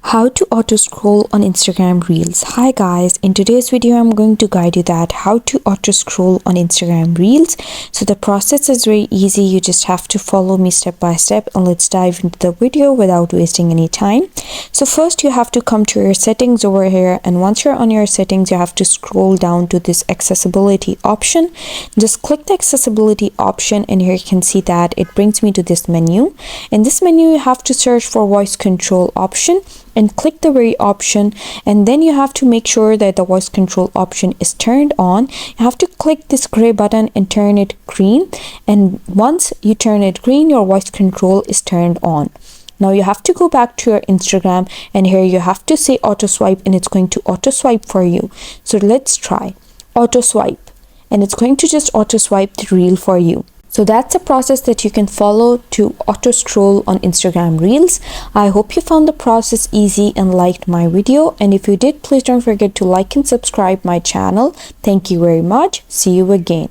How to auto scroll on Instagram Reels. Hi guys, in today's video I'm going to guide you that how to auto scroll on Instagram Reels. So the process is very easy. You just have to follow me step by step, and let's dive into the video without wasting any time. So first you have to come to your settings over here, and once you're on your settings you have to scroll down to this accessibility option. Just click the accessibility option, and here you can see that it brings me to this menu. In this menu you have to search for voice control option and click the very option, and then you have to make sure that the voice control option is turned on. You have to click this gray button and turn it green, and once you turn it green your voice control is turned on. Now you have to go back to your Instagram, and here you have to say auto swipe, and it's going to auto swipe for you. So let's try auto swipe, and it's going to just auto swipe the reel for you. So that's a process that you can follow to auto scroll on Instagram Reels. I hope you found the process easy and liked my video, and if you did, please don't forget to like and subscribe my channel. Thank you very much. See you again.